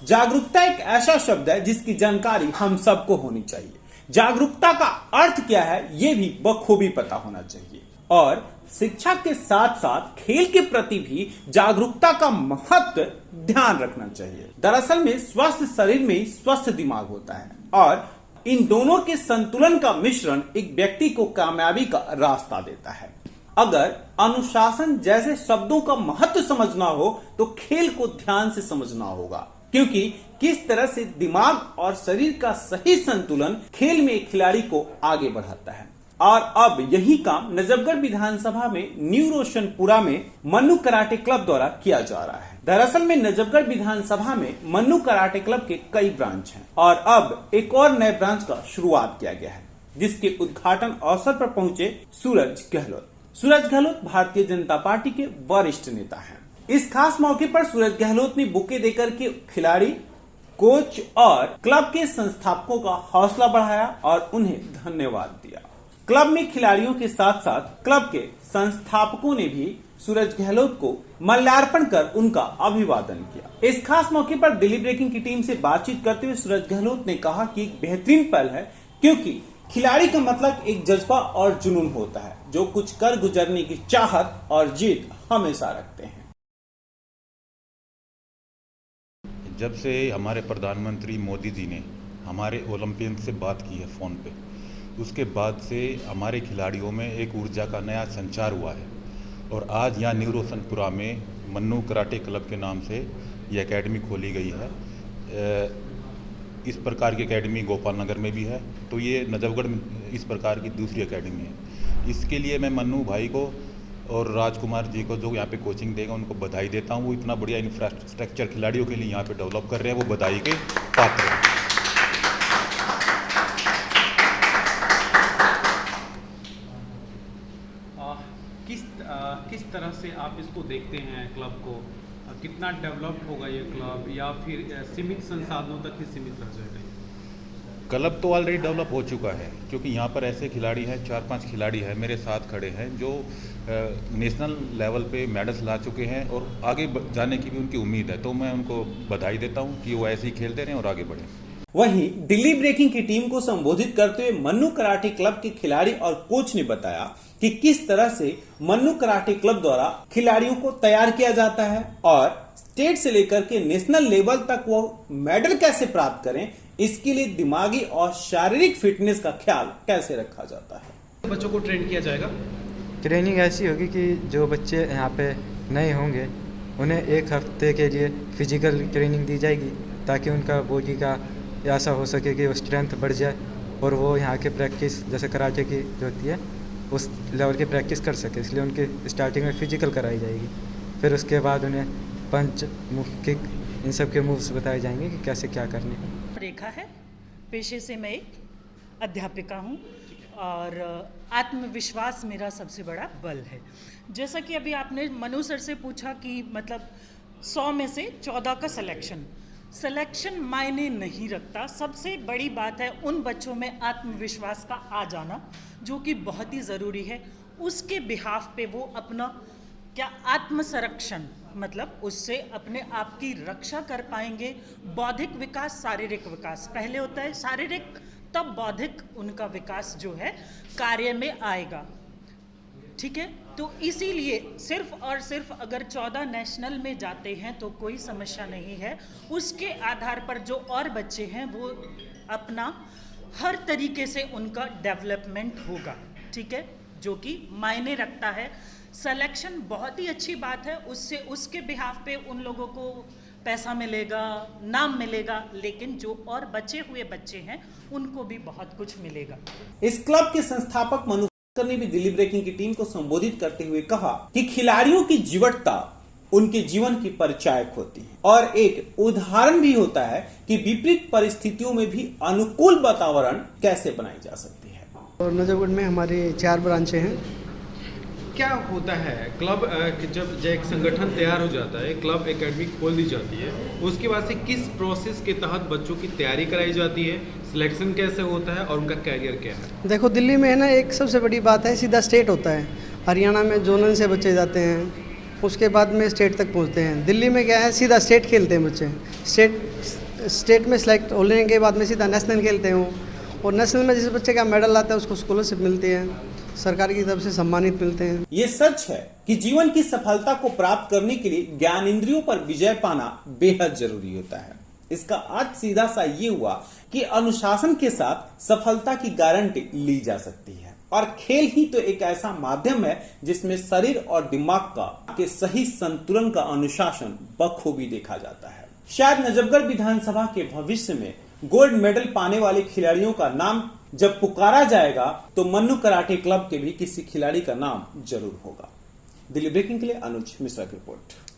जागरूकता एक ऐसा शब्द है जिसकी जानकारी हम सबको होनी चाहिए। जागरूकता का अर्थ क्या है ये भी बखूबी पता होना चाहिए और शिक्षा के साथ साथ खेल के प्रति भी जागरूकता का महत्व ध्यान रखना चाहिए। दरअसल में स्वस्थ शरीर में स्वस्थ दिमाग होता है और इन दोनों के संतुलन का मिश्रण एक व्यक्ति को कामयाबी का रास्ता देता है। अगर अनुशासन जैसे शब्दों का महत्व समझना हो तो खेल को ध्यान से समझना होगा, क्योंकि किस तरह से दिमाग और शरीर का सही संतुलन खेल में एक खिलाड़ी को आगे बढ़ाता है। और अब यही काम नजफगढ़ विधानसभा में न्यू रोशनपुरा में मन्नू कराटे क्लब द्वारा किया जा रहा है। दरअसल में नजफगढ़ विधानसभा में मन्नू कराटे क्लब के कई ब्रांच हैं और अब एक और नए ब्रांच का शुरुआत किया गया है, जिसके उद्घाटन अवसर पर पहुंचे सूरज गहलोत। सूरज गहलोत भारतीय जनता पार्टी के वरिष्ठ नेता हैं। इस खास मौके पर सूरज गहलोत ने बुके देकर के खिलाड़ी, कोच और क्लब के संस्थापकों का हौसला बढ़ाया और उन्हें धन्यवाद दिया। क्लब में खिलाड़ियों के साथ साथ क्लब के संस्थापकों ने भी सूरज गहलोत को माल्यार्पण कर उनका अभिवादन किया। इस खास मौके पर दिल्ली ब्रेकिंग की टीम से बातचीत करते हुए सूरज गहलोत ने कहा कि एक बेहतरीन पहल है, क्योंकि खिलाड़ी का मतलब एक जज्बा और जुनून होता है जो कुछ कर गुजरने की चाहत और जीत हमेशा रखते हैं। जब से हमारे प्रधानमंत्री मोदी जी ने हमारे ओलंपियन से बात की है फोन पे, उसके बाद से हमारे खिलाड़ियों में एक ऊर्जा का नया संचार हुआ है और आज यहाँ न्यू रोशनपुरा में मन्नू कराटे क्लब के नाम से ये एकेडमी खोली गई है। इस प्रकार की एकेडमी गोपाल नगर में भी है, तो ये नजफगढ़ में इस प्रकार की दूसरी एकेडमी है। इसके लिए मैं मन्नू भाई को और राजकुमार जी को जो यहाँ पे कोचिंग देगा उनको बधाई देता हूँ। वो इतना बढ़िया इंफ्रास्ट्रक्चर खिलाड़ियों के लिए यहाँ पे डेवलप कर रहे हैं, वो बधाई के पात्र हैं। किस तरह से आप इसको देखते हैं क्लब को? कितना डेवलप होगा ये क्लब या फिर सीमित संसाधनों तक ही सीमित रह जाएगा? क्लब तो ऑलरेडी डेवलप हो चुका है, क्योंकि यहाँ पर ऐसे खिलाड़ी हैं, 4-5 खिलाड़ी हैं मेरे साथ खड़े हैं जो नेशनल लेवल पे मेडल्स ला चुके हैं और आगे जाने की भी उनकी उम्मीद है। तो मैं उनको बधाई देता हूँ कि वो ऐसे ही खेलते रहें और आगे बढ़ें। वहीं दिल्ली ब्रेकिंग की टीम को संबोधित करते हुए मन्नू कराटे क्लब के खिलाड़ी और कोच ने बताया कि किस तरह से मन्नू कराटे क्लब द्वारा खिलाड़ियों को तैयार किया जाता है और स्टेट से लेकर के नेशनल लेवल तक वो मेडल कैसे प्राप्त करें, इसके लिए दिमागी और शारीरिक फिटनेस का ख्याल कैसे रखा जाता है। बच्चों को ट्रेन किया जाएगा। ट्रेनिंग ऐसी होगी कि जो बच्चे यहाँ पे नए होंगे उन्हें एक हफ्ते के लिए फिजिकल ट्रेनिंग दी जाएगी, ताकि उनका बॉडी का ऐसा हो सके कि वो स्ट्रेंथ बढ़ जाए और वो यहाँ के प्रैक्टिस जैसे कराटे की जो होती है उस लेवल की प्रैक्टिस कर सके। इसलिए उनकी स्टार्टिंग में फिजिकल कराई जाएगी, फिर उसके बाद उन्हें पंच, किक, इन सब के मूव्स बताए जाएंगे कि कैसे क्या करने। रेखा है, पेशे से मैं एक अध्यापिका हूँ और आत्मविश्वास मेरा सबसे बड़ा बल है। जैसा कि अभी आपने मनु सर से पूछा कि मतलब 100 में से 14 का सिलेक्शन मायने नहीं रखता। सबसे बड़ी बात है उन बच्चों में आत्मविश्वास का आ जाना, जो कि बहुत ही ज़रूरी है। उसके बिहाफ पे वो अपना क्या आत्मसंरक्षण मतलब उससे अपने आप की रक्षा कर पाएंगे। बौद्धिक विकास, शारीरिक विकास पहले होता है, शारीरिक तब बौद्धिक उनका विकास जो है कार्य में आएगा। ठीक है, तो इसीलिए सिर्फ और सिर्फ अगर 14 नेशनल में जाते हैं तो कोई समस्या नहीं है। उसके आधार पर जो और बच्चे हैं वो अपना हर तरीके से उनका डेवलपमेंट होगा। ठीक है, जो कि मायने रखता है। सिलेक्शन बहुत ही अच्छी बात है, उससे उसके बिहाफ पे उन लोगों को पैसा मिलेगा, नाम मिलेगा, लेकिन जो और बचे हुए बच्चे हैं उनको भी बहुत कुछ मिलेगा। इस क्लब के संस्थापक मनु ने भी दिल्ली ब्रेकिंग की टीम को संबोधित करते हुए कहा कि खिलाड़ियों की जीवटता उनके जीवन की परिचायक होती है और एक उदाहरण भी होता है कि विपरीत परिस्थितियों में भी अनुकूल वातावरण कैसे बनाई जा सकती है। और नजफगढ़ में हमारी 4 ब्रांचें हैं। क्या होता है क्लब जब एक संगठन तैयार हो जाता है, क्लब एकेडमी खोल दी जाती है, उसके बाद से किस प्रोसेस के तहत बच्चों की तैयारी कराई जाती है, सिलेक्शन कैसे होता है और उनका कैरियर क्या है? देखो, दिल्ली में है ना, एक सबसे बड़ी बात है सीधा स्टेट होता है। हरियाणा में जोनल से बच्चे जाते हैं, उसके बाद में स्टेट तक पहुंचते हैं। दिल्ली में क्या है, सीधा स्टेट खेलते हैं बच्चे, स्टेट में सेलेक्ट होने के बाद में सीधा नेशनल खेलते हैं वो, और नेशनल में जिस बच्चे का मेडल आता है उसको स्कॉलरशिप मिलती है, सरकार की तरफ से सम्मानित मिलते हैं। ये सच है कि जीवन की सफलता को प्राप्त करने के लिए ज्ञान इंद्रियों पर विजय पाना बेहद जरूरी होता है। इसका अर्थ सीधा सा ये हुआ कि अनुशासन के साथ सफलता की गारंटी ली जा सकती है, और खेल ही तो एक ऐसा माध्यम है जिसमें शरीर और दिमाग के सही संतुलन का अनुशासन बखूबी देखा जाता है। शायद नजफगढ़ विधानसभा के भविष्य में गोल्ड मेडल पाने वाले खिलाड़ियों का नाम जब पुकारा जाएगा तो मन्नू कराटे क्लब के भी किसी खिलाड़ी का नाम जरूर होगा। दिल्ली ब्रेकिंग के लिए अनुज मिश्रा की रिपोर्ट।